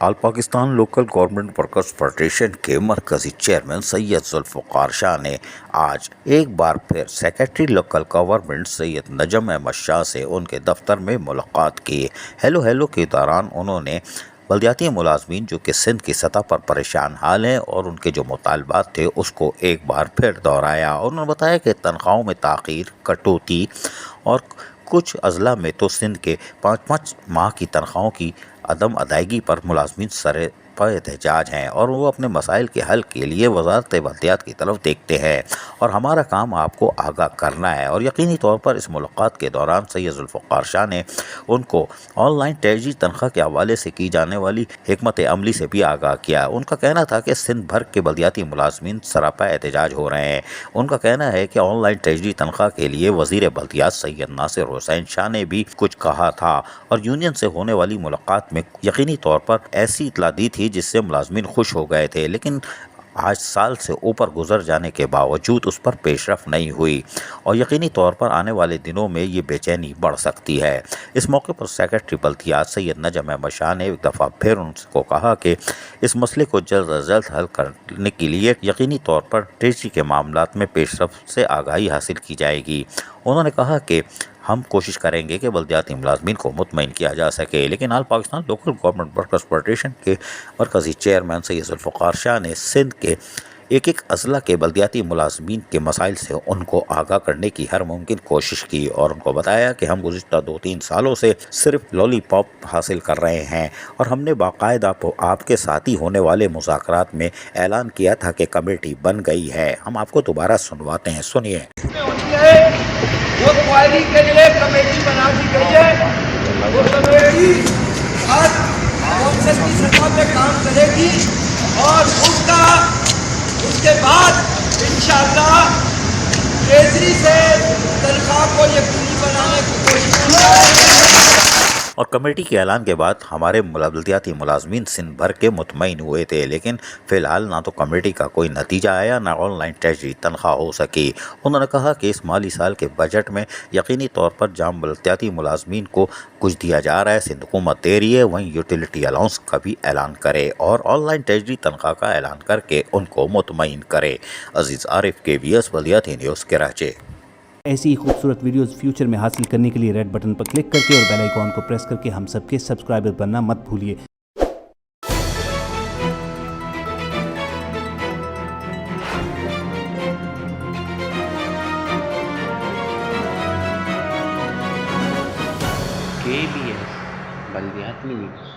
آل Pakistan local government workers federation کے مرکزی chairman سید ذوالفقار شاہ نے آج ایک بار پھر سیکریٹری لوکل گورنمنٹ سید نجم احمد شاہ سے ان کے دفتر میں ملاقات کی۔ ہیلو کے دوران انہوں نے بلدیاتی ملازمین جو کہ سندھ کی سطح پر پریشان حال ہیں اور ان کے جو مطالبات تھے اس کو ایک بار پھر دہرایا۔ انہوں نے بتایا کہ تنخواہوں میں تاخیر، کٹوتی اور کچھ اضلاع میں تو سندھ کے 5 ماہ کی تنخواہوں کی عدم ادائیگی پر ملازمین سر پہ احتجاج ہیں اور وہ اپنے مسائل کے حل کے لیے وزارت بلدیات کی طرف دیکھتے ہیں اور ہمارا کام آپ کو آگاہ کرنا ہے۔ اور یقینی طور پر اس ملاقات کے دوران سید ذوالفقار شاہ نے ان کو آن لائن ترجیحی تنخواہ کے حوالے سے کی جانے والی حکمت عملی سے بھی آگاہ کیا۔ ان کا کہنا تھا کہ سندھ بھر کے بلدیاتی ملازمین سراپا احتجاج ہو رہے ہیں۔ ان کا کہنا ہے کہ آن لائن ترجیحی تنخواہ کے لیے وزیر بلدیات سید ناصر حسین شاہ نے بھی کچھ کہا تھا اور یونین سے ہونے والی ملاقات میں یقینی طور پر ایسی اطلاع دی تھی جس سے ملازمین خوش ہو گئے تھے، لیکن آج سال سے اوپر گزر جانے کے باوجود اس پر پیش رفت نہیں ہوئی اور یقینی طور پر آنے والے دنوں میں یہ بے چینی بڑھ سکتی ہے۔ اس موقع پر سیکریٹری بلدیات سید نجم احمد شاہ نے ایک دفعہ پھر ان کو کہا کہ اس مسئلے کو جلد از جلد حل کرنے کے لیے یقینی طور پر ترجیح کے معاملات میں پیش رفت سے آگاہی حاصل کی جائے گی۔ انہوں نے کہا کہ ہم کوشش کریں گے کہ بلدیاتی ملازمین کو مطمئن کیا جا سکے، لیکن all Pakistan local government workers federation کے مرکزی چیئرمین سید ذوالفقار شاہ نے سندھ کے ایک اضلاع کے بلدیاتی ملازمین کے مسائل سے ان کو آگاہ کرنے کی ہر ممکن کوشش کی اور ان کو بتایا کہ ہم گزشتہ 2-3 سالوں سے صرف لالی پاپ حاصل کر رہے ہیں اور ہم نے باقاعدہ آپ کے ساتھی ہونے والے مذاکرات میں اعلان کیا تھا کہ کمیٹی بن گئی ہے۔ ہم آپ کو دوبارہ سنواتے ہیں، سنیے۔ وہ کوائری کے لیے کمیٹی بنا دی گئی ہے۔ وہ کمیٹی ہر کونسل کی سطح پہ کام کرے گی اور اس کے بعد انشاءاللہ ٹریجری سے تنخواہ کو یقینی بنانے کی کوشش کی جائے گی۔ اور کمیٹی کے اعلان کے بعد ہمارے بلدیاتی ملازمین سندھ بھر کے مطمئن ہوئے تھے، لیکن فی الحال نہ تو کمیٹی کا کوئی نتیجہ آیا نہ آن لائن ترجیحی تنخواہ ہو سکی۔ انہوں نے کہا کہ اس مالی سال کے بجٹ میں یقینی طور پر جہاں بلدیاتی ملازمین کو کچھ دیا جا رہا ہے، سندھ حکومت دے رہی ہے، وہیں یوٹیلیٹی الاؤنس کا بھی اعلان کرے اور آن لائن ترجیحی تنخواہ کا اعلان کر کے ان کو مطمئن کرے۔ عزیز عارف KBS بلدیاتی نیوز کراچی۔ ایسی ہی خوبصورت ویڈیوز فیوچر میں حاصل کرنے کے لیے ریڈ بٹن پر کلک کر کے اور بیل آئیکن کو پریس کر کے ہم سب کے سبسکرائبر بننا مت بھولیے۔ KBS بلدیاتی نیوز۔